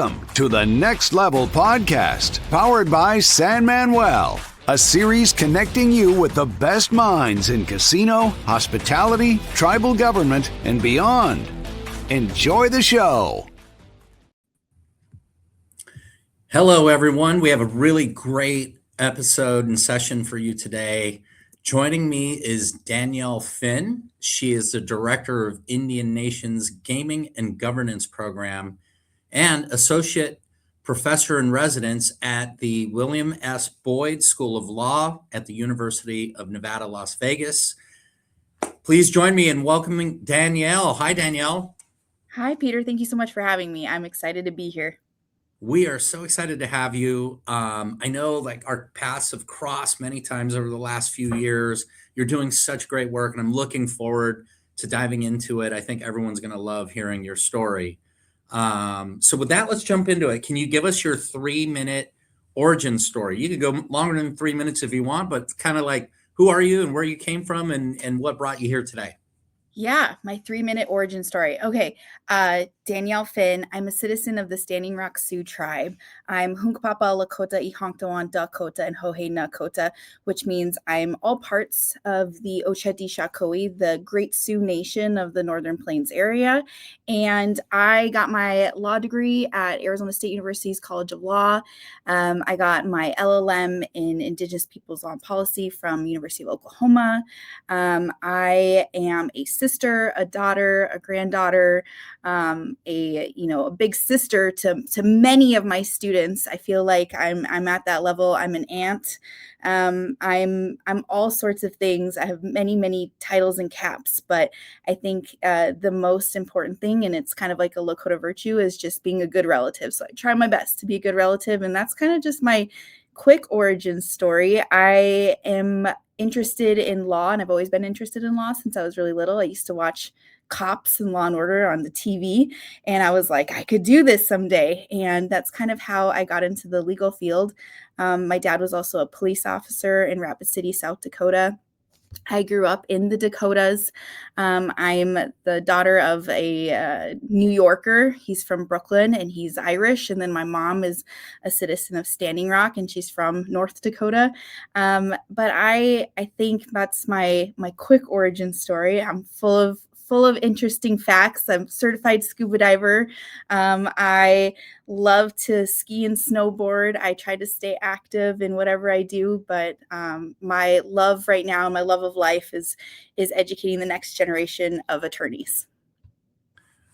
Welcome to the Next Level Podcast, powered by San Manuel, a series connecting you with the best minds in casino, hospitality, tribal government, and beyond. Enjoy the show. Hello, everyone. We have a really great episode and session for you today. Joining me is Danielle Finn. She is the Director of Indian Nations Gaming and Governance Program and Associate Professor in Residence at the William S. Boyd School of Law at the University of Nevada, Las Vegas. Please join me in welcoming Danielle. Hi, Danielle. Hi, Peter. Thank you so much for having me. I'm excited to be here. We are so excited to have you. I know our paths have crossed many times over the last few years. You're doing such great work, and I'm looking forward to diving into it. I think everyone's going to love hearing your story. So with that, let's jump into it. Can you give us your 3-minute origin story? You could go longer than 3 minutes if you want, but kind of like, who are you and where you came from and what brought you here today? Yeah, my 3-minute origin story. Okay, Danielle Finn. I'm a citizen of the Standing Rock Sioux tribe. I'm Hunkpapa Lakota Ihanktawan Dakota and Hohe Nakota, which means I'm all parts of the Ocheti Shakoi, the Great Sioux Nation of the Northern Plains area. And I got my law degree at Arizona State University's College of Law. I got my LLM in Indigenous Peoples Law and Policy from University of Oklahoma. I am a sister, a daughter, a granddaughter, a big sister to many of my students. I feel like I'm at that level. I'm an aunt. I'm all sorts of things. I have many titles and caps, but I think the most important thing, and it's kind of like a Lakota virtue, is just being a good relative. So I try my best to be a good relative, and that's kind of just my quick origin story. I am interested in law, and I've always been interested in law since I was really little. I used to watch Cops and Law and Order on the TV, and I was like, I could do this someday. And that's kind of how I got into the legal field. My dad was also a police officer in Rapid City, South Dakota. I grew up in the Dakotas. I'm the daughter of a New Yorker. He's from Brooklyn and he's Irish. And then my mom is a citizen of Standing Rock and she's from North Dakota. But I think that's my quick origin story. I'm full of interesting facts. I'm a certified scuba diver. I love to ski and snowboard. I try to stay active in whatever I do, but my love right now, my love of life is educating the next generation of attorneys.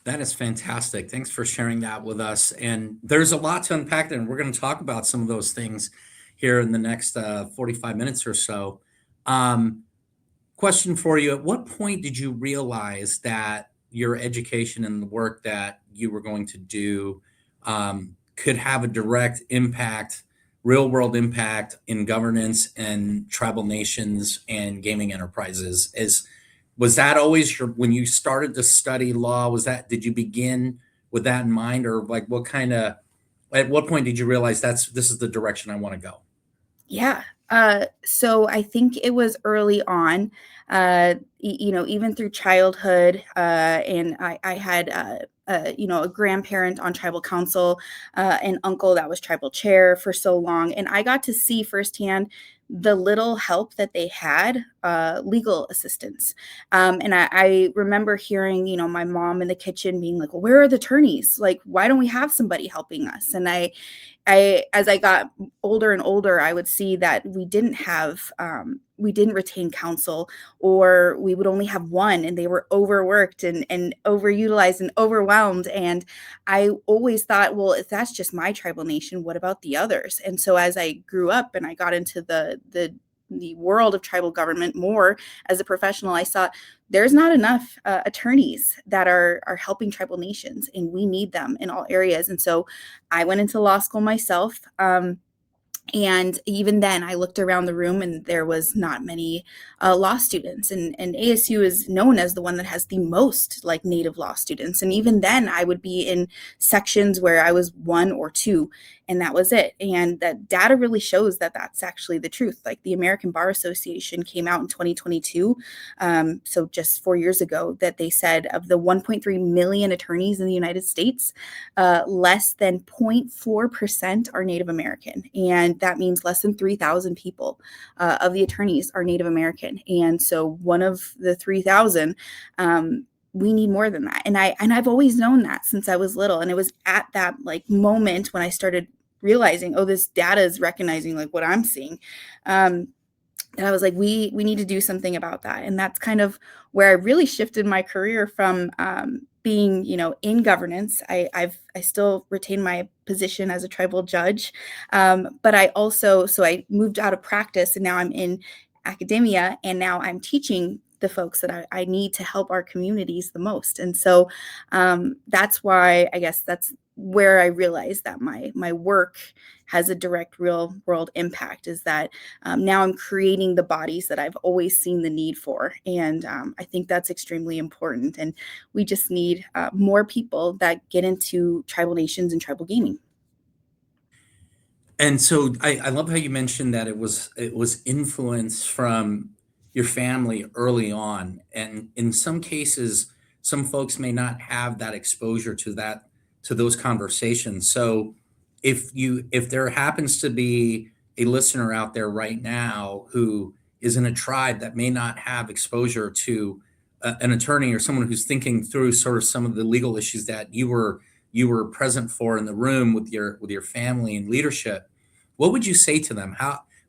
That is fantastic. Thanks for sharing that with us. And there's a lot to unpack there, and we're going to talk about some of those things here in the next 45 minutes or so. Question for you. At what point did you realize that your education and the work that you were going to do could have a direct impact, real world impact in governance and tribal nations and gaming enterprises? Was that always when you started to study law, did you begin with that in mind, or at what point did you realize this is the direction I want to go? Yeah. So I think it was early on, even through childhood, and I had, a grandparent on tribal council, an uncle that was tribal chair for so long. And I got to see firsthand the little help that they had, legal assistance. And I remember hearing, my mom in the kitchen being like, well, where are the attorneys? Like, why don't we have somebody helping us? And as I got older and older, I would see that we didn't retain counsel, or we would only have one, and they were overworked and overutilized and overwhelmed. And I always thought, well, if that's just my tribal nation, what about the others? And so as I grew up and I got into the world of tribal government more as a professional, I saw there's not enough attorneys that are helping tribal nations, and we need them in all areas. And so I went into law school myself. And even then, I looked around the room and there was not many law students. And ASU is known as the one that has the most like native law students. And even then, I would be in sections where I was one or two, and that was it. And that data really shows that that's actually the truth. Like the American Bar Association came out in 2022, so just 4 years ago, that they said of the 1.3 million attorneys in the United States, less than 0.4% are Native American. And that means less than 3,000 people of the attorneys are Native American. And so one of the 3,000, we need more than that. And I've always known that since I was little. And it was at that like moment when I started realizing, oh, this data is recognizing like what I'm seeing. And I was like, we need to do something about that. And that's kind of where I really shifted my career from being, in governance. I still retain my position as a tribal judge, but I moved out of practice, and now I'm in academia, and now I'm teaching the folks that I need to help our communities the most. And so that's why I guess that's where I realized that my work has a direct real world impact, is that now I'm creating the bodies that I've always seen the need for. And I think that's extremely important. And we just need more people that get into tribal nations and tribal gaming. And so I love how you mentioned that it was influence from your family early on. And in some cases, some folks may not have that exposure to those conversations. So if there happens to be a listener out there right now who is in a tribe that may not have exposure to an attorney or someone who's thinking through sort of some of the legal issues that you were present for in the room with your family and leadership, what would you say to them?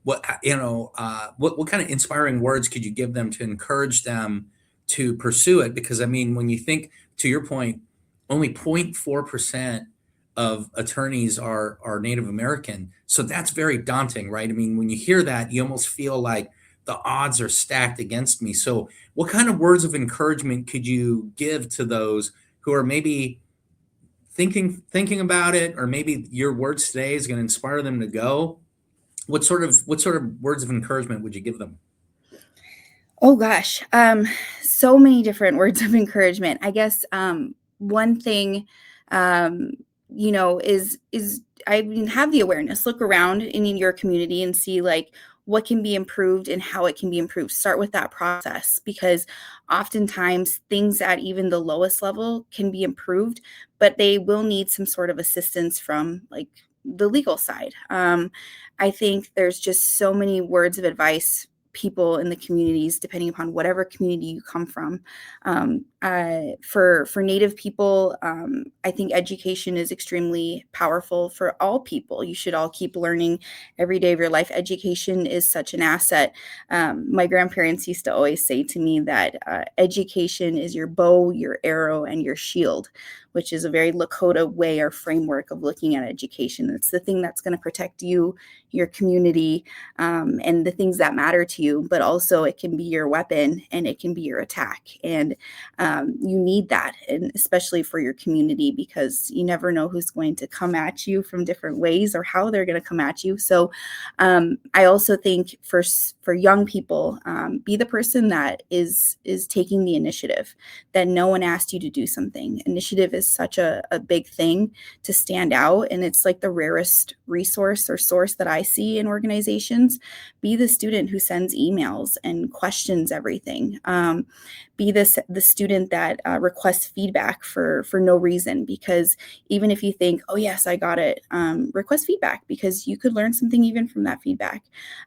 What kind of inspiring words could you give them to encourage them to pursue it? Because I mean, when you think, to your point, only 0.4% of attorneys are Native American. So that's very daunting, right? I mean, when you hear that, you almost feel like the odds are stacked against me. So what kind of words of encouragement could you give to those who are maybe thinking about it, or maybe your words today is going to inspire them to go? What sort of words of encouragement would you give them? Oh gosh, so many different words of encouragement. I guess one thing, um, is I mean, have the awareness. Look around in your community and see like what can be improved and how it can be improved. Start with that process, because oftentimes things at even the lowest level can be improved, but they will need some sort of assistance from like the legal side. I think there's just so many words of advice people in the communities, depending upon whatever community you come from. For Native people, I think education is extremely powerful for all people. You should all keep learning every day of your life. Education is such an asset. My grandparents used to always say to me that education is your bow, your arrow, and your shield, which is a very Lakota way or framework of looking at education. It's the thing that's going to protect you, your community, and the things that matter to you, but also it can be your weapon and it can be your attack. And you need that, and especially for your community, because you never know who's going to come at you from different ways or how they're going to come at you. So I also think for young people, be the person that is taking the initiative, that no one asked you to do something. Initiative is such a big thing to stand out, and it's like the rarest resource or source that I see in organizations. Be the student who sends emails and questions everything. Be the student that requests feedback for no reason, because even if you think, oh yes, I got it, request feedback, because you could learn something even from that feedback.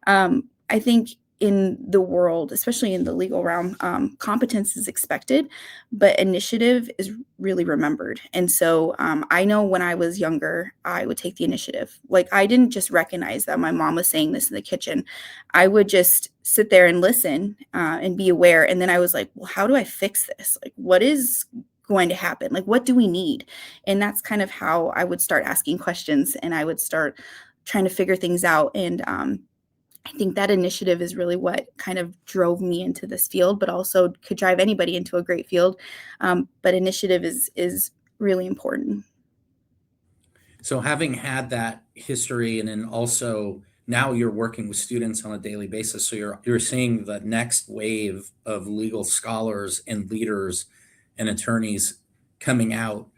I think in the world, especially in the legal realm, competence is expected, but initiative is really remembered. And so I know when I was younger, I would take the initiative. Like, I didn't just recognize that my mom was saying this in the kitchen. I would just sit there and listen and be aware. And then I was like, well, how do I fix this? Like, what is going to happen? Like, what do we need? And that's kind of how I would start asking questions, and I would start trying to figure things out. And I think that initiative is really what kind of drove me into this field, but also could drive anybody into a great field. But initiative is really important. So having had that history, and then also now you're working with students on a daily basis. So you're seeing the next wave of legal scholars and leaders and attorneys coming out.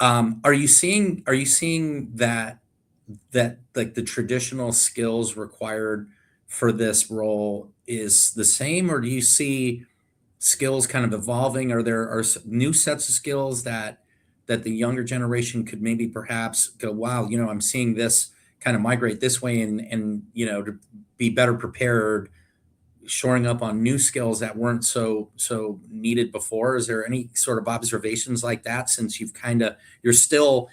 Are you seeing that like the traditional skills required for this role is the same, or do you see skills kind of evolving? Are there new sets of skills that the younger generation could maybe perhaps go, wow, I'm seeing this kind of migrate this way, and to be better prepared, shoring up on new skills that weren't so needed before? Is there any sort of observations like that, since you're still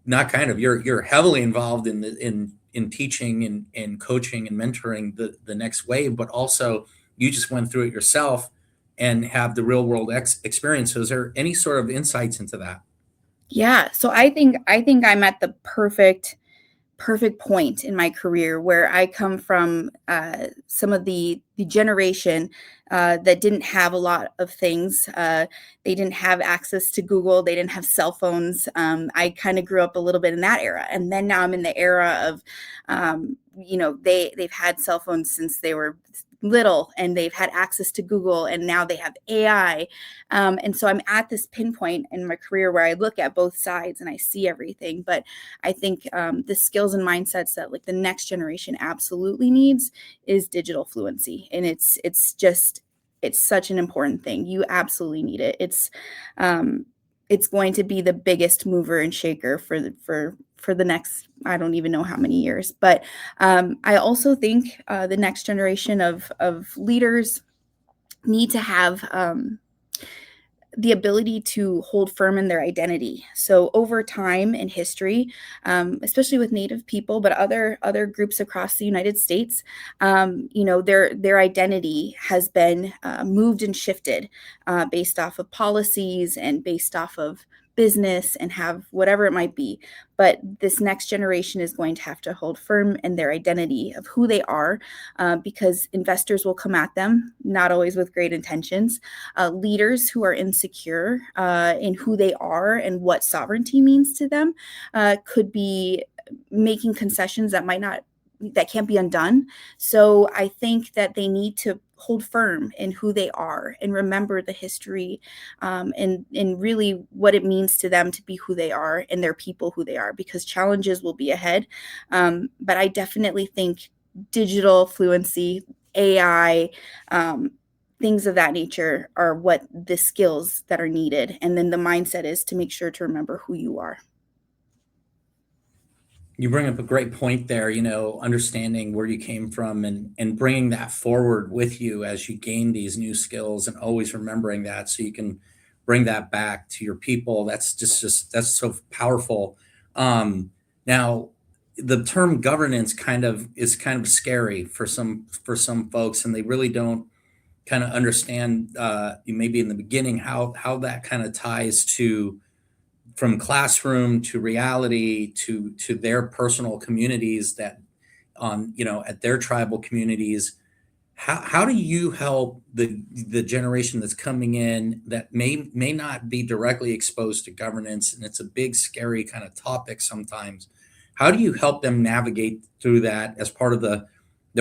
not kind of you're heavily involved in teaching and coaching and mentoring the next wave, but also you just went through it yourself and have the real world experience? So is there any sort of insights into that? Yeah. So I think I'm at the perfect point in my career, where I come from some of the generation that didn't have a lot of things. They didn't have access to Google. They didn't have cell phones. I kind of grew up a little bit in that era. And then now I'm in the era of, they've had cell phones since they were little, and they've had access to Google, and now they have AI. And so I'm at this pinpoint in my career where I look at both sides and I see everything. But I think the skills and mindsets that like the next generation absolutely needs is digital fluency. And it's such an important thing. You absolutely need it. It's going to be the biggest mover and shaker for the next, I don't even know how many years. But I also think the next generation of leaders need to have the ability to hold firm in their identity. So over time in history, especially with Native people, but other groups across the United States, their identity has been moved and shifted based off of policies and based off of business and have whatever it might be. But this next generation is going to have to hold firm in their identity of who they are, because investors will come at them, not always with great intentions. Leaders who are insecure in who they are and what sovereignty means to them could be making concessions that can't be undone. So I think that they need to hold firm in who they are and remember the history and really what it means to them to be who they are and their people who they are, because challenges will be ahead. But I definitely think digital fluency, AI, things of that nature are what the skills that are needed. And then the mindset is to make sure to remember who you are. You bring up a great point there, understanding where you came from and bringing that forward with you as you gain these new skills, and always remembering that so you can bring that back to your people. That's that's so powerful. Now, the term governance is kind of scary for some folks, and they really don't kind of understand, maybe in the beginning, how that kind of ties to from classroom to reality to their personal communities that at their tribal communities. How do you help the generation that's coming in that may not be directly exposed to governance, and it's a big scary kind of topic sometimes? How do you help them navigate through that as part of the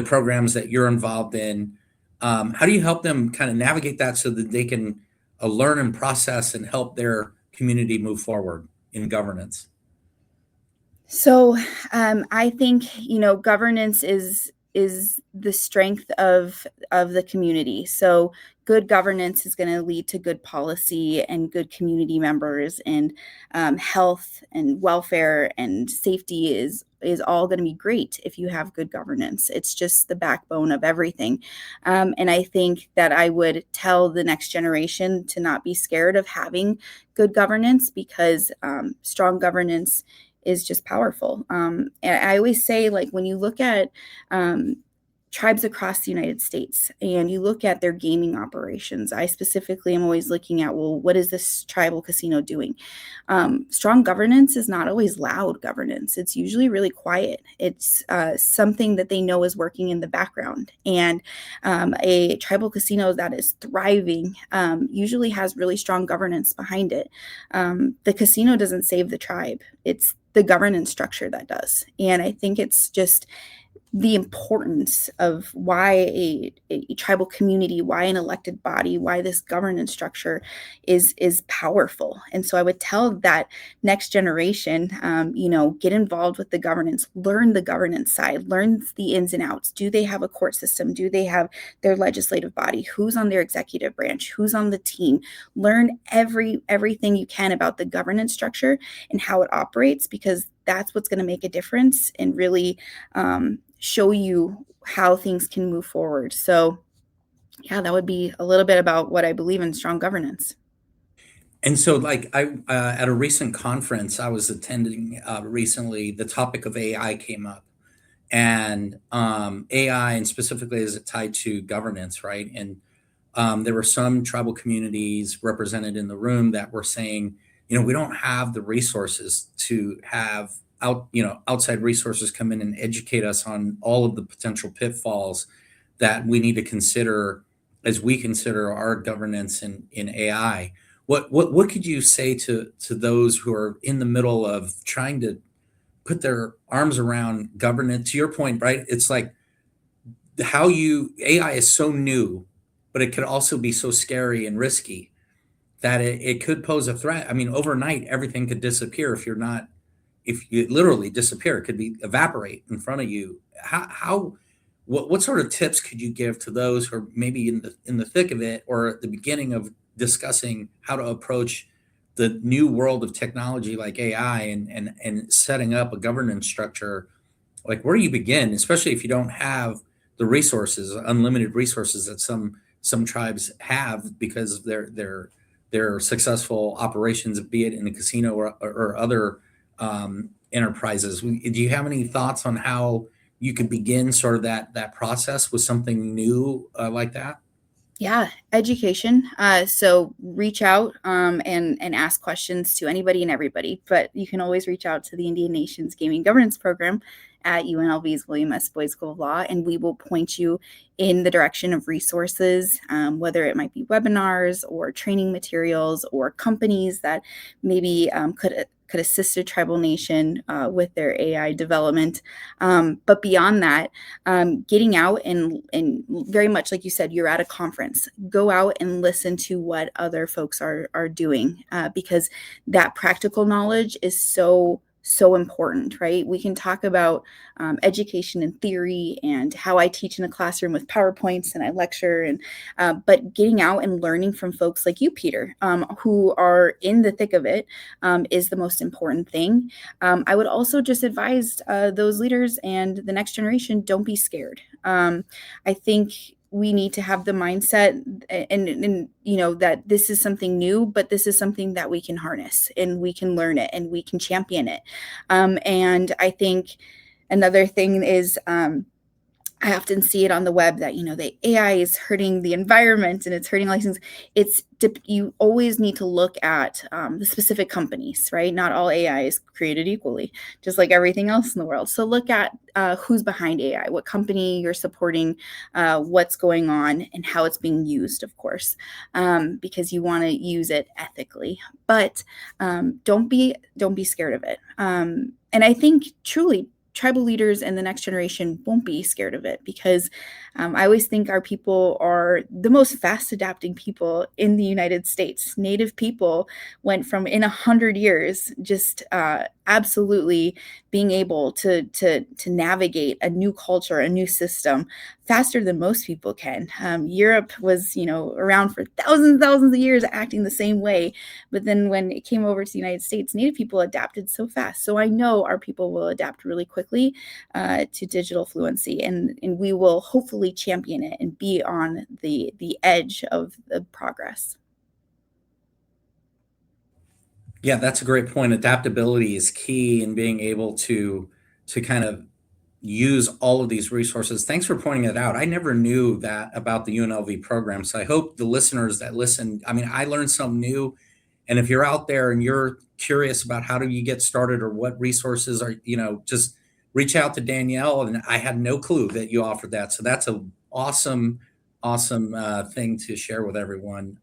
programs that you're involved in? How do you help them kind of navigate that so that they can learn and process and help their community move forward in governance? So I think governance is the strength of the community. So good governance is going to lead to good policy and good community members, and health and welfare and safety is all going to be great if you have good governance. It's just the backbone of everything. And I think that I would tell the next generation to not be scared of having good governance, because strong governance is just powerful. And I always say, like, when you look at tribes across the United States and you look at their gaming operations, I specifically am always looking at, well, what is this tribal casino doing? Strong governance is not always loud governance. It's usually really quiet. It's something that they know is working in the background. And a tribal casino that is thriving usually has really strong governance behind it. The casino doesn't save the tribe. It's the governance structure that does. And I think it's just the importance of why a tribal community, why an elected body, why this governance structure is powerful. And so I would tell that next generation, get involved with the governance, learn the governance side, learn the ins and outs. Do they have a court system? Do they have their legislative body? Who's on their executive branch? Who's on the team? Learn everything you can about the governance structure and how it operates, because that's what's going to make a difference and really show you how things can move forward. So yeah, that would be a little bit about what I believe in strong governance. And so, like, I at a recent conference I was attending recently, the topic of AI came up, and AI, and specifically as it tied to governance, right? And there were some tribal communities represented in the room that were saying, we don't have the resources to have outside resources come in and educate us on all of the potential pitfalls that we need to consider as we consider our governance in AI. What could you say to those who are in the middle of trying to put their arms around governance? To your point, right? It's like AI is so new, but it could also be so scary and risky that it could pose a threat. I mean, overnight, everything could disappear if you literally disappear. It could be evaporate in front of you. What sort of tips could you give to those who are maybe in the thick of it, or at the beginning of discussing how to approach the new world of technology like AI, and setting up a governance structure? Like, where do you begin, especially if you don't have the resources, unlimited resources that some tribes have because they're successful operations, be it in a casino or other enterprises. Do you have any thoughts on how you could begin sort of that process with something new like that? Yeah, education. So reach out and ask questions to anybody and everybody, but you can always reach out to the Indian Nations Gaming Governance Program at UNLV's William S. Boyd School of Law, and we will point you in the direction of resources, whether it might be webinars or training materials or companies that maybe could assist a tribal nation with their AI development. But beyond that, getting out and very much like you said, you're at a conference, go out and listen to what other folks are doing, because that practical knowledge is so important, right? We can talk about education and theory and how I teach in a classroom with PowerPoints and I lecture, but getting out and learning from folks like you, Peter, who are in the thick of it, is the most important thing. I would also just advise those leaders and the next generation, don't be scared. I think we need to have the mindset and that this is something new, but this is something that we can harness and we can learn it and we can champion it. And I think another thing is, I often see it on the web that, the AI is hurting the environment and it's hurting all these things. You always need to look at the specific companies, right? Not all AI is created equally, just like everything else in the world. So look at who's behind AI, what company you're supporting, what's going on, and how it's being used, of course, because you want to use it ethically. But don't be scared of it. And I think truly, tribal leaders and the next generation won't be scared of it, because I always think our people are the most fast adapting people in the United States. Native people went from in 100 years just absolutely being able to navigate a new culture, a new system faster than most people can. Europe was, around for thousands of years acting the same way. But then when it came over to the United States, Native people adapted so fast. So I know our people will adapt really quickly to digital fluency, and we will hopefully champion it and be on the edge of the progress. Yeah, that's a great point. Adaptability is key in being able to kind of use all of these resources. Thanks for pointing it out. I never knew that about the UNLV program. So I hope the listeners that listen, I mean, I learned something new. And if you're out there and you're curious about how do you get started or what resources are, just reach out to Danielle. And I had no clue that you offered that. So that's a awesome thing to share with everyone.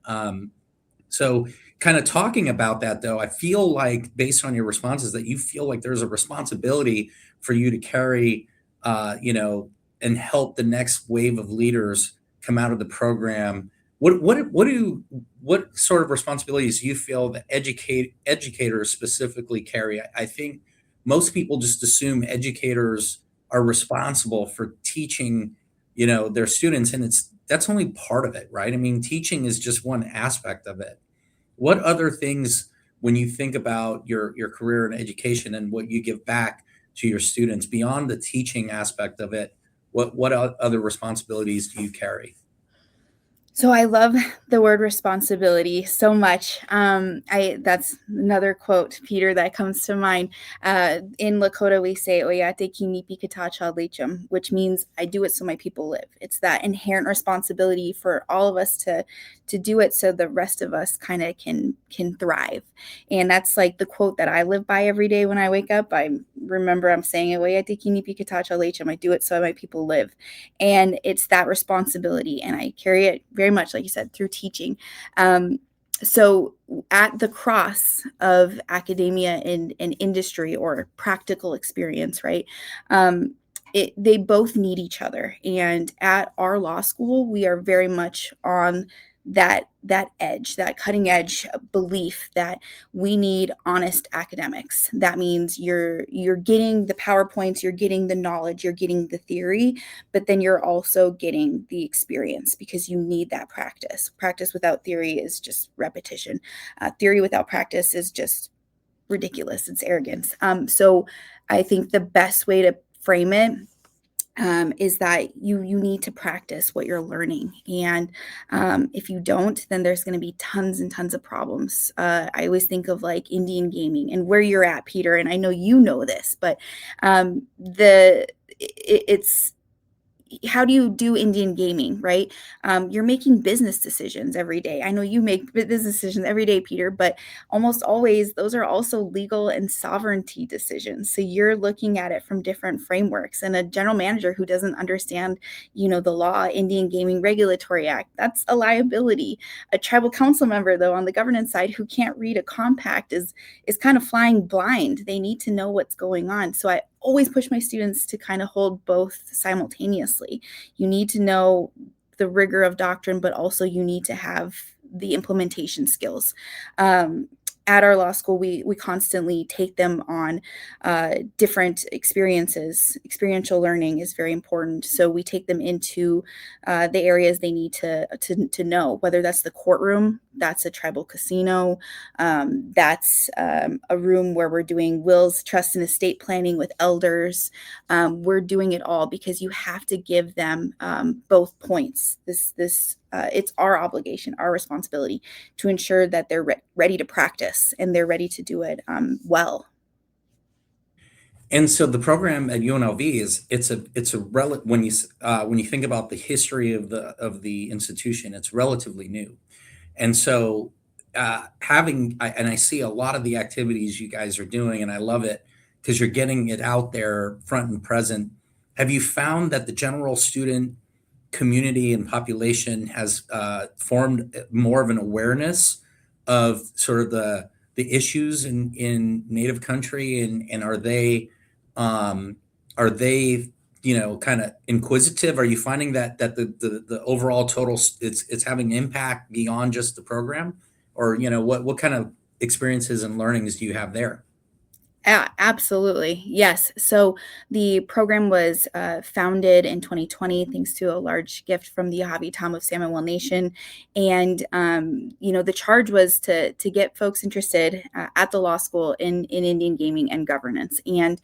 So kind of talking about that, though, I feel like based on your responses that you feel like there's a responsibility for you to carry and help the next wave of leaders come out of the program. What sort of responsibilities do you feel that educators specifically carry? I think most people just assume educators are responsible for teaching, their students, and that's only part of it, right? I mean, teaching is just one aspect of it. What other things, when you think about your career in education and what you give back to your students beyond the teaching aspect of it, what other responsibilities do you carry? So I love the word responsibility so much. That's another quote, Peter, that comes to mind. In Lakota, we say "Oyate ki nipi katacha lechum," which means I do it so my people live. It's that inherent responsibility for all of us to do it so the rest of us kind of can thrive. And that's like the quote that I live by every day when I wake up. I remember I'm saying "Oyate ki nipi katacha lechum." I do it so my people live, and it's that responsibility, and I carry it very much, like you said, through teaching. So at the cross of academia and industry or practical experience, right? They both need each other. And at our law school, we are very much on that edge, that cutting edge belief that we need honest academics. That means you're getting the PowerPoints, you're getting the knowledge, you're getting the theory, but then you're also getting the experience, because you need that practice. Practice without theory is just repetition. Theory without practice is just ridiculous. It's arrogance. So I think the best way to frame it is that you need to practice what you're learning. And if you don't, then there's going to be tons and tons of problems. I always think of like Indian gaming and where you're at, Peter, and I know you know this, but it's how do you do Indian gaming, right? You're making business decisions every day. I know you make business decisions every day, Peter, but almost always those are also legal and sovereignty decisions. So you're looking at it from different frameworks. And a general manager who doesn't understand, the law, Indian Gaming Regulatory Act, that's a liability. A tribal council member, though, on the governance side, who can't read a compact is kind of flying blind. They need to know what's going on. So I always push my students to kind of hold both simultaneously. You need to know the rigor of doctrine, but also you need to have the implementation skills. At our law school, we constantly take them on different experiences. Experiential learning is very important. So we take them into the areas they need to know, whether that's the courtroom, that's a tribal casino, that's a room where we're doing wills, trust, and estate planning with elders. We're doing it all because you have to give them both points. It's our obligation, our responsibility to ensure that they're ready to practice and they're ready to do it well. And so the program at UNLV when you think about the history of the institution, it's relatively new. And so I see a lot of the activities you guys are doing, and I love it because you're getting it out there front and present. Have you found that the general student community and population has formed more of an awareness of sort of the issues in Native country, and are they kind of inquisitive? Are you finding that the overall total it's having impact beyond just the program, or what kind of experiences and learnings do you have there? Absolutely. Yes. So the program was founded in 2020 thanks to a large gift from the Yahavi Tom of Samoa Nation. And, the charge was to get folks interested at the law school in Indian gaming and governance. And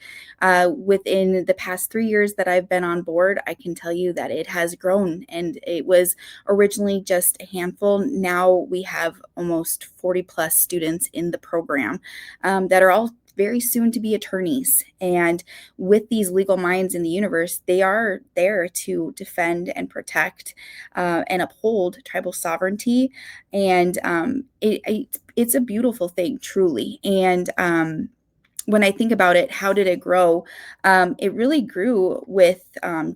within the past 3 years that I've been on board, I can tell you that it has grown. And it was originally just a handful. Now we have almost 40 plus students in the program that are all very soon to be attorneys. And with these legal minds in the universe, they are there to defend and protect and uphold tribal sovereignty. And it's a beautiful thing, truly. And when I think about it, how did it grow? It really grew with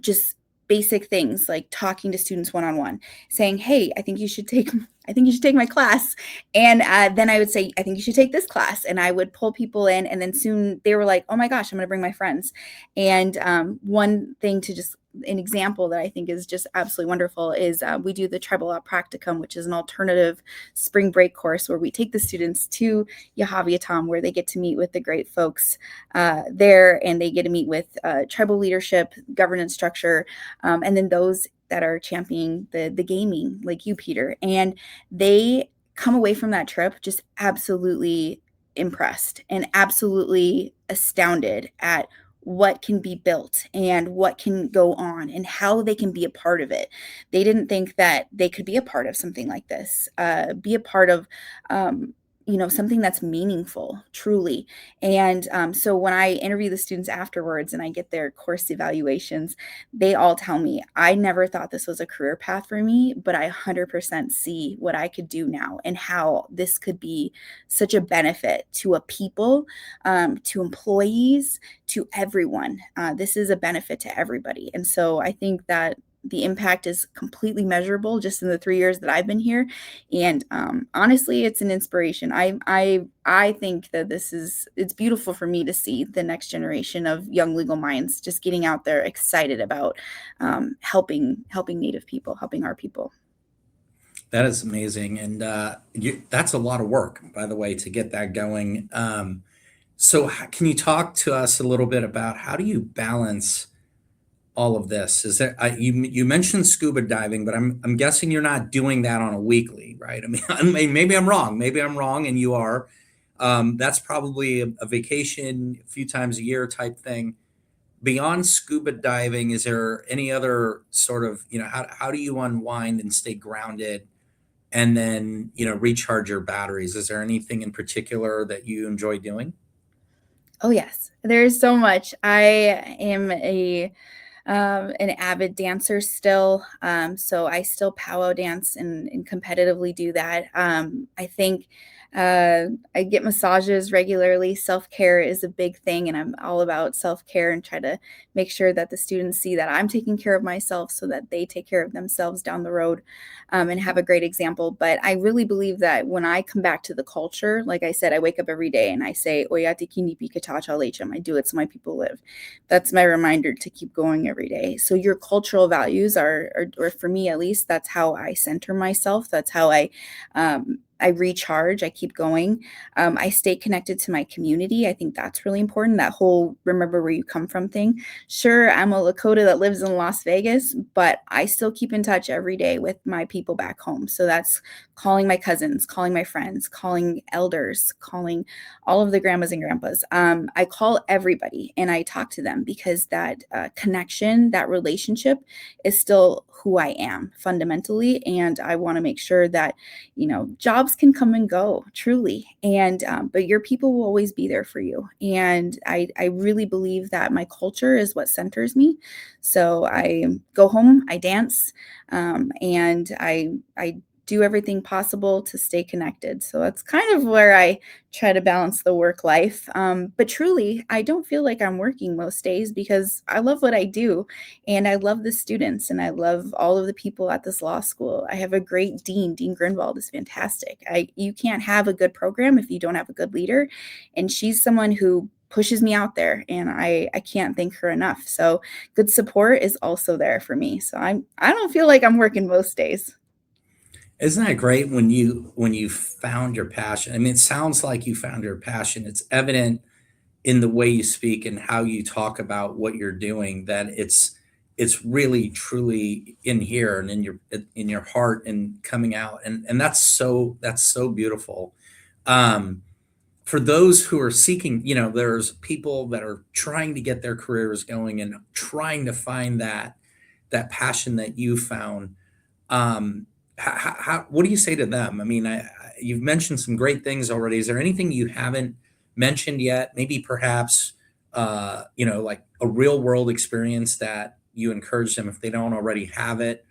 just basic things like talking to students one-on-one, saying, hey, I think you should take I think you should take my class. And then I would say, I think you should take this class. And I would pull people in. And then soon they were like, oh my gosh, I'm going to bring my friends. And one thing to just an example that I think is just absolutely wonderful is we do the Tribal Law Practicum, which is an alternative spring break course where we take the students to Yahaviatam, where they get to meet with the great folks there, and they get to meet with tribal leadership, governance structure, and then those that are championing the gaming, like you, Peter. And they come away from that trip just absolutely impressed and absolutely astounded at what can be built and what can go on and how they can be a part of it. They didn't think that they could be a part of something like this, be a part of something that's meaningful, truly. And so when I interview the students afterwards and I get their course evaluations, they all tell me, I never thought this was a career path for me, but I 100% see what I could do now and how this could be such a benefit to a people, to employees, to everyone. This is a benefit to everybody. And so I think that the impact is completely measurable just in the 3 years that I've been here. And honestly, it's an inspiration. I think that it's beautiful for me to see the next generation of young legal minds just getting out there excited about helping Native people, helping our people. That is amazing. And that's a lot of work, by the way, to get that going. So can you talk to us a little bit about how do you balance all of this? Is there you mentioned scuba diving, but I'm guessing you're not doing that on a weekly, right? I mean, maybe I'm wrong, and you are. That's probably a vacation a few times a year type thing. Beyond scuba diving, is there any other sort of, how do you unwind and stay grounded and then, recharge your batteries? Is there anything in particular that you enjoy doing? Oh yes, there's so much. I am an avid dancer still. So I still powwow dance and competitively do that. I think I get massages regularly. Self-care is a big thing, and I'm all about self-care and try to make sure that the students see that I'm taking care of myself so that they take care of themselves down the road, and have a great example. But I really believe that when I come back to the culture, like I said, I wake up every day and I say, "Oyate kinipi katacha lecham." I do it so my people live. That's my reminder to keep going every day. So your cultural values are, or for me at least, that's how I center myself. That's how I recharge. I keep going. I stay connected to my community. I think that's really important. That whole remember where you come from thing. Sure, I'm a Lakota that lives in Las Vegas, but I still keep in touch every day with my people back home. So that's calling my cousins, calling my friends, calling elders, calling all of the grandmas and grandpas. I call everybody and I talk to them because that connection, that relationship is still who I am fundamentally. And I want to make sure that, jobs can come and go, truly. And, but your people will always be there for you. And I really believe that my culture is what centers me. So I go home, I dance, and I do everything possible to stay connected. So that's kind of where I try to balance the work life. But truly, I don't feel like I'm working most days because I love what I do. And I love the students and I love all of the people at this law school. I have a great dean. Dean Grinwald is fantastic. You can't have a good program if you don't have a good leader. And she's someone who pushes me out there and I can't thank her enough. So good support is also there for me. So I don't feel like I'm working most days. Isn't that great when you found your passion? I mean, it sounds like you found your passion. It's evident in the way you speak and how you talk about what you're doing that it's really truly in here and in your heart and coming out, and that's so beautiful. For those who are seeking, there's people that are trying to get their careers going and trying to find that passion that you found. What do you say to them? I mean, you've mentioned some great things already. Is there anything you haven't mentioned yet? Maybe perhaps, like a real world experience that you encourage them if they don't already have it.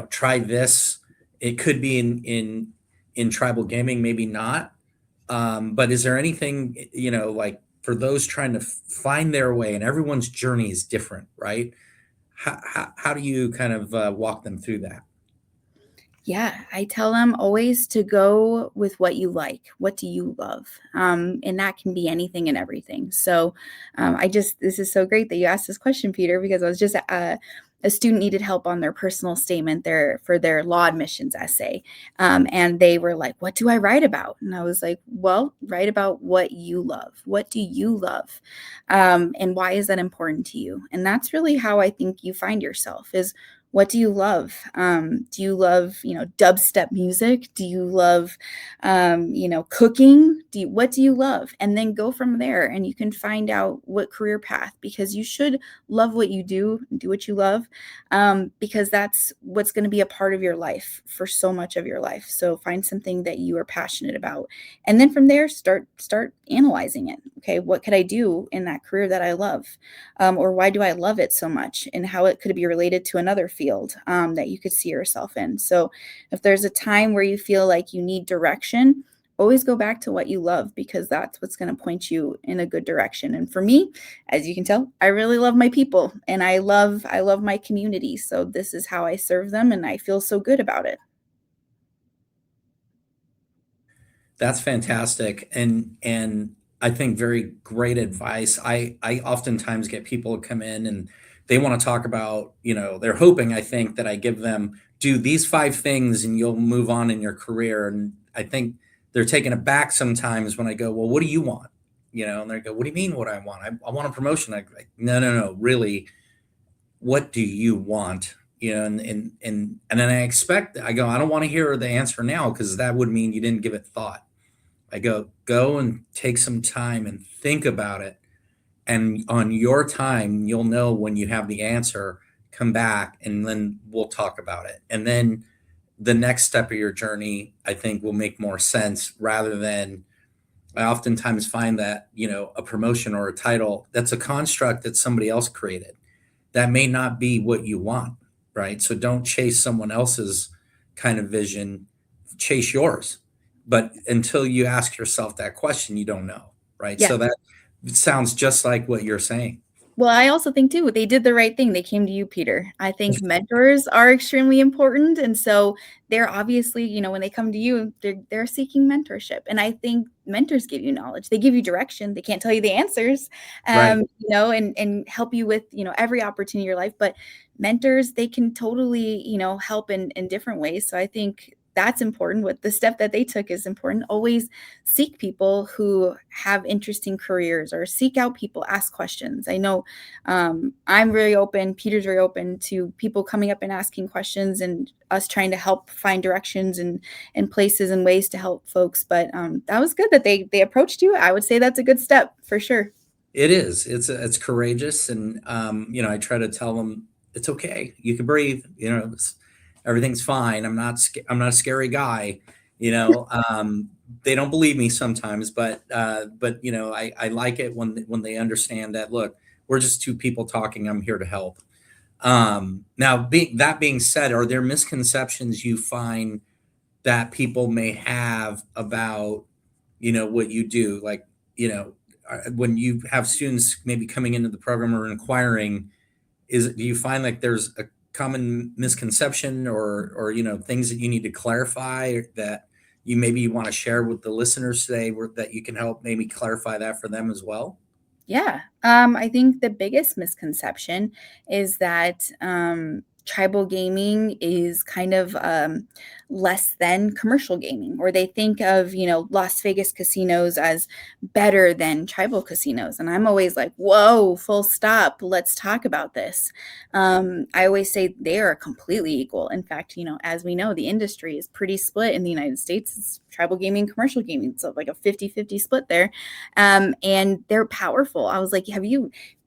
Try this. It could be in tribal gaming, maybe not. But is there anything, like for those trying to find their way, and everyone's journey is different, right? How do you kind of walk them through that? Yeah, I tell them always to go with what you like. What do you love? And that can be anything and everything. So this is so great that you asked this question, Peter, because I was just a student needed help on their personal statement for their law admissions essay. And they were like, what do I write about? And I was like, well, write about what you love. What do you love? And why is that important to you? And that's really how I think you find yourself is what do you love? Do you love, dubstep music? Do you love, cooking? What do you love? And then go from there and you can find out what career path, because you should love what you do what you love, because that's what's going to be a part of your life for so much of your life. So find something that you are passionate about. And then from there, start analyzing it. Okay, what could I do in that career that I love? Or why do I love it so much, and how it could be related to another field that you could see yourself in. So if there's a time where you feel like you need direction, always go back to what you love, because that's what's going to point you in a good direction. And for me, as you can tell, I really love my people and I love my community. So this is how I serve them and I feel so good about it. That's fantastic. And I think very great advice. I oftentimes get people to come in and they want to talk about, they're hoping, I think, that I give them do these 5 things and you'll move on in your career. And I think they're taken aback sometimes when I go, well, what do you want? And they go, what do you mean what I want? I want a promotion. I go, like, no, really, what do you want? And then I go, I don't want to hear the answer now, because that would mean you didn't give it thought. I go and take some time and think about it. And on your time, you'll know when you have the answer, come back and then we'll talk about it. And then the next step of your journey, I think, will make more sense, rather than I oftentimes find that, a promotion or a title, that's a construct that somebody else created. That may not be what you want, right? So don't chase someone else's kind of vision, chase yours. But until you ask yourself that question, you don't know, right? Yeah. So that sounds just like what you're saying. Well, I also think too, they did the right thing. They came to you, Peter. I think mentors are extremely important. And so they're obviously, when they come to you, they're seeking mentorship. And I think mentors give you knowledge. They give you direction. They can't tell you the answers, Right. And help you with, every opportunity in your life. But mentors, they can totally, help in different ways. So I think that's important. What the step that they took is important. Always seek people who have interesting careers, or seek out people, ask questions. I know I'm very open, Peter's very open to people coming up and asking questions, and us trying to help find directions and places and ways to help folks. But that was good that they approached you. I would say that's a good step for sure. It is. It's courageous, and I try to tell them it's okay. You can breathe. Everything's fine. I'm not a scary guy. They don't believe me sometimes, but I like it when they understand that. Look, we're just two people talking. I'm here to help. Now, that being said, are there misconceptions you find that people may have about what you do? Like, when you have students maybe coming into the program or inquiring, do you find like there's a common misconception or things that you need to clarify that you want to share with the listeners today, that you can help maybe clarify that for them as well? Yeah. I think the biggest misconception is that tribal gaming is kind of less than commercial gaming, or they think of, Las Vegas casinos as better than tribal casinos. And I'm always like, whoa, full stop. Let's talk about this. I always say they are completely equal. In fact, as we know, the industry is pretty split in the United States. It's tribal gaming, commercial gaming. So like a 50-50 split there. And they're powerful. I was like,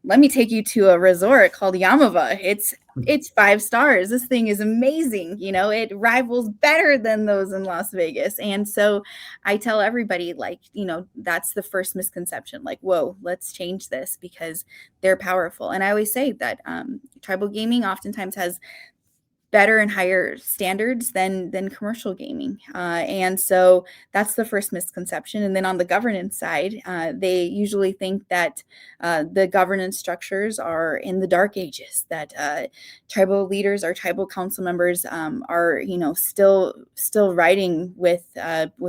let me take you to a resort called Yamava. It's 5 stars. This thing is amazing. It rivals better than those in Las Vegas. And so I tell everybody, like, that's the first misconception. Like, whoa, let's change this, because they're powerful. And I always say that tribal gaming oftentimes has better and higher standards than commercial gaming. And so that's the first misconception. And then on the governance side, they usually think that the governance structures are in the dark ages, that tribal leaders or tribal council members are, still writing with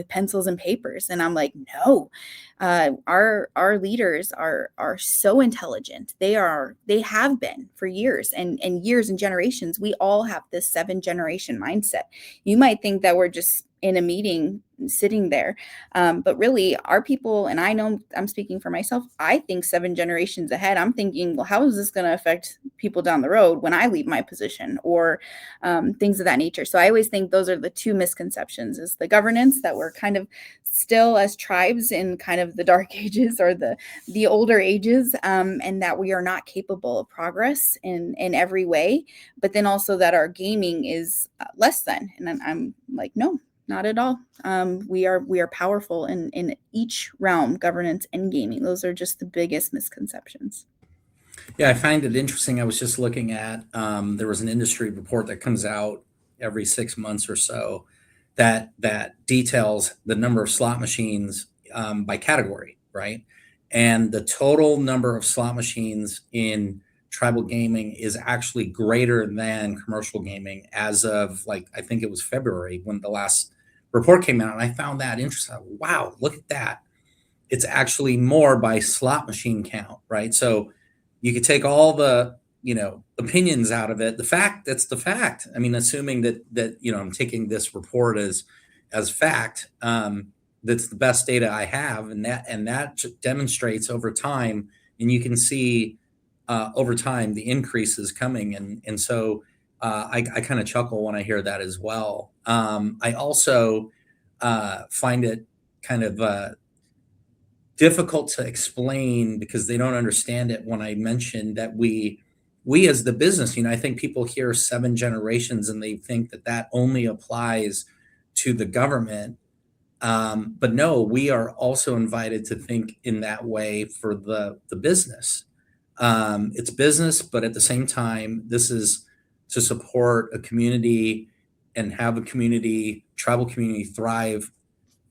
pencils and papers. And I'm like, no. Our leaders are so intelligent. They have been for years and years and generations. We all have this 7-generation mindset. You might think that we're just in a meeting sitting there, but really our people, and I know I'm speaking for myself, I think 7 generations ahead. I'm thinking, well, how is this going to affect people down the road when I leave my position, or things of that nature? So I always think those are the 2 misconceptions: is the governance, that we're kind of still as tribes in kind of the dark ages or the older ages, and that we are not capable of progress in every way, but then also that our gaming is less than. And I'm like, no, not at all. We are powerful in each realm, governance and gaming. Those are just the biggest misconceptions. Yeah, I find it interesting. I was just looking at, there was an industry report that comes out every 6 months or so that details the number of slot machines by category, right? And the total number of slot machines in tribal gaming is actually greater than commercial gaming as of, like, I think it was February when the last report came out. And I found that interesting. Wow, look at that. It's actually more by slot machine count, right? So you could take all the, opinions out of it. That's the fact. I mean, assuming that I'm taking this report as fact, that's the best data I have, and that demonstrates over time, and you can see over time the increases coming, and so I kind of chuckle when I hear that as well. I also find it kind of difficult to explain because they don't understand it when I mentioned that we as the business, I think people hear 7 generations and they think that only applies to the government. But no, we are also invited to think in that way for the business. It's business, but at the same time, this is to support a community and have a tribal community thrive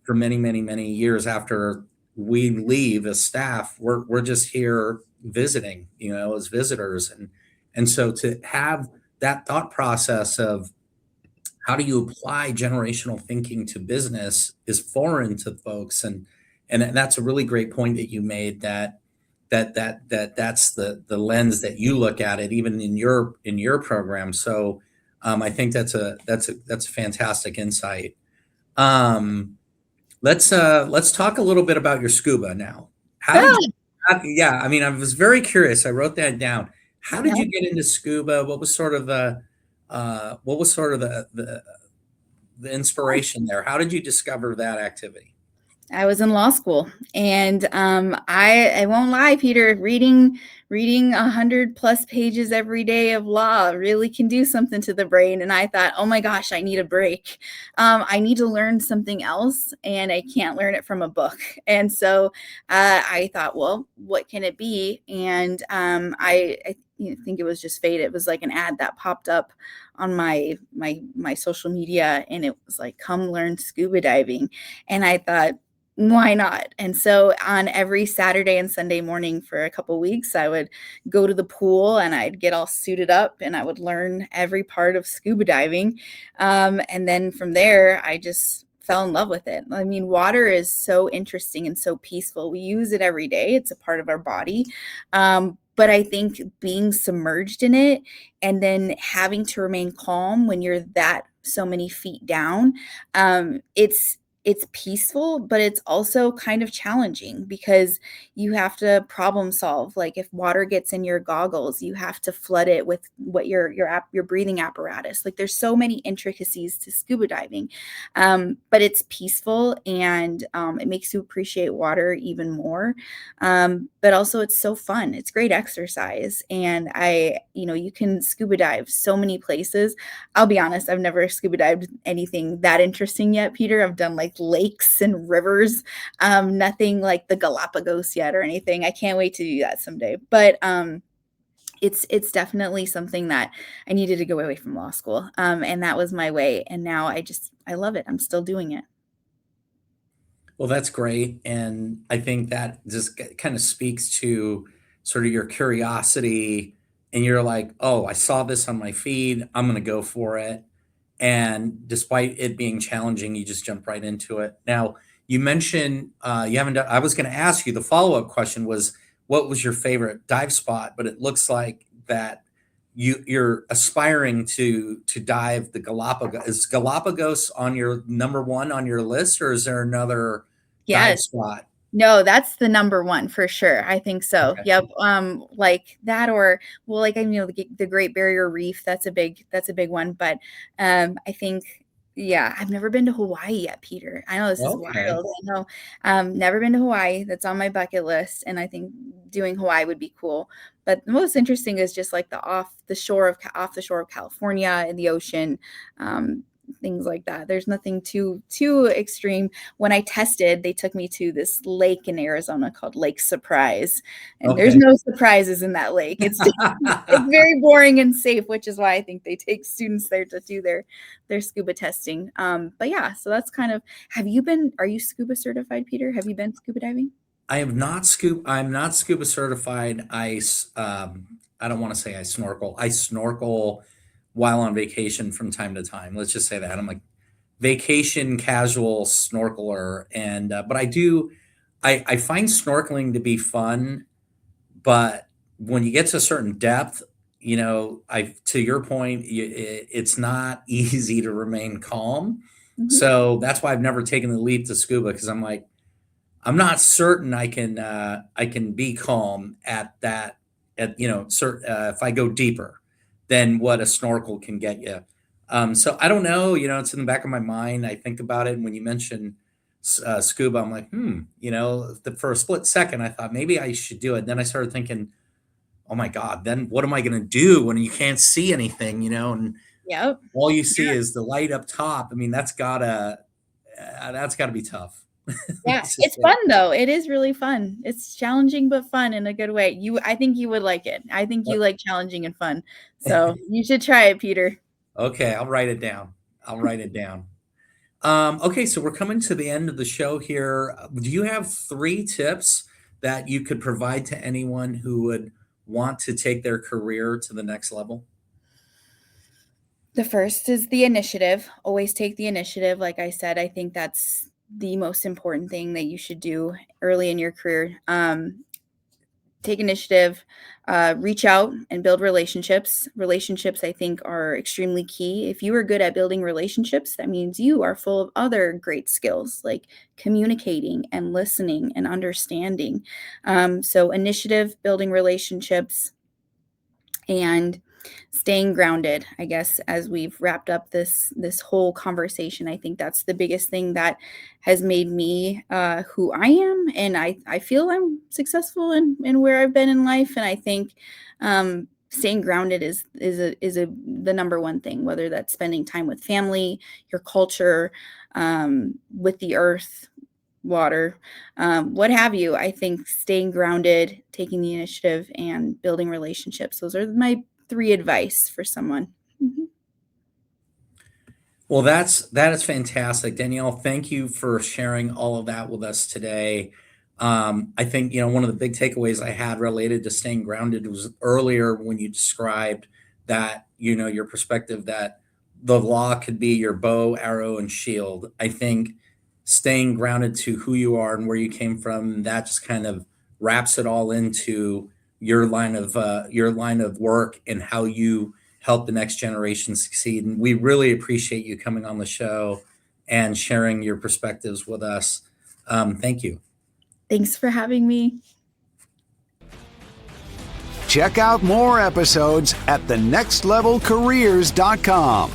for many, many, many years after we leave as staff. We're just here visiting, as visitors. And so to have that thought process of how do you apply generational thinking to business is foreign to folks. And that's a really great point that you made, that's the lens that you look at it, even in your program. So I think that's a fantastic insight. Let's talk a little bit about your scuba now. Yeah, I mean, I was very curious. I wrote that down. How did you get into scuba? What was sort of the inspiration there? How did you discover that activity? I was in law school, and I won't lie, Peter, reading 100+ pages every day of law really can do something to the brain. And I thought, oh my gosh, I need a break. I need to learn something else, and I can't learn it from a book. And so I thought, well, what can it be? And I think it was just fate. It was like an ad that popped up on my social media, and it was like, come learn scuba diving. And I thought, why not? And so on every Saturday and Sunday morning for a couple weeks, I would go to the pool and I'd get all suited up and I would learn every part of scuba diving. And then from there, I just fell in love with it. I mean, water is so interesting and so peaceful. We use it every day. It's a part of our body. But I think being submerged in it and then having to remain calm when you're that so many feet down, it's peaceful, but it's also kind of challenging because you have to problem solve. Like if water gets in your goggles, you have to flood it with what your breathing apparatus. Like there's so many intricacies to scuba diving, but it's peaceful and it makes you appreciate water even more. But also it's so fun. It's great exercise, and you can scuba dive so many places. I'll be honest, I've never scuba dived anything that interesting yet, Peter. I've done like lakes and rivers, nothing like the Galapagos yet or anything. I can't wait to do that someday. But it's definitely something that I needed to go away from law school. And that was my way. And now I love it. I'm still doing it. Well, that's great. And I think that just kind of speaks to sort of your curiosity. And you're like, oh, I saw this on my feed. I'm going to go for it. And despite it being challenging, you just jump right into it. Now, you mentioned you haven't done, I was going to ask you, the follow-up question was, what was your favorite dive spot? But it looks like that you're aspiring to dive the Galapagos. Is Galapagos on your number one on your list, or is there another dive Yes. spot? No, that's the number one for sure. I think so. Okay. Yep. Like that, or well, like the Great Barrier Reef. That's a big one. But I think, yeah, I've never been to Hawaii yet, Peter. I know this is Okay. wild. I know. Never been to Hawaii. That's on my bucket list, and I think doing Hawaii would be cool. But the most interesting is just like off the shore of California in the ocean. Things like that. There's nothing too extreme. When I tested, they took me to this lake in Arizona called Lake Surprise, and there's Okay. no surprises in that lake. It's very boring and safe, which is why I think they take students there to do their scuba testing. But yeah, so that's kind of. Are you scuba certified, Peter? Have you been scuba diving? I'm not scuba certified. I don't want to say I snorkel. I snorkel while on vacation from time to time. Let's just say that. I'm like vacation casual snorkeler. And but I find snorkeling to be fun, but when you get to a certain depth, to your point, it's not easy to remain calm. Mm-hmm. So that's why I've never taken the leap to scuba, because I'm like, I'm not certain I can be calm at that, if I go deeper than what a snorkel can get you. So I don't know, it's in the back of my mind. I think about it. And when you mention scuba, I'm like, for a split second, I thought maybe I should do it. Then I started thinking, oh my God, then what am I going to do when you can't see anything, and Yep. all you see is the light up top. I mean, that's gotta be tough. Yeah, it's fun though. It is really fun. It's challenging but fun in a good way. I think you would like it. I think you like challenging and fun. So you should try it, Peter. Okay, I'll write it down. Okay, so we're coming to the end of the show here. Do you have 3 tips that you could provide to anyone who would want to take their career to the next level? The first is the initiative. Always take the initiative. Like I said, I think that's the most important thing that you should do early in your career. Take initiative, reach out and build relationships. Relationships, I think, are extremely key. If you are good at building relationships, that means you are full of other great skills like communicating and listening and understanding. So initiative, building relationships, and staying grounded. I guess as we've wrapped up this whole conversation, I think that's the biggest thing that has made me who I am, and I feel I'm successful in where I've been in life. And I think staying grounded is the number one thing, whether that's spending time with family, your culture, with the earth, water, what have you. I think staying grounded, taking the initiative, and building relationships, those are my 3 advice for someone. Mm-hmm. Well, that is fantastic, Danielle. Thank you for sharing all of that with us today. I think one of the big takeaways I had related to staying grounded was earlier when you described that your perspective that the law could be your bow, arrow, and shield. I think staying grounded to who you are and where you came from, that just kind of wraps it all into your line of work and how you help the next generation succeed. And we really appreciate you coming on the show and sharing your perspectives with us. Thank you. Thanks for having me. Check out more episodes at thenextlevelcareers.com.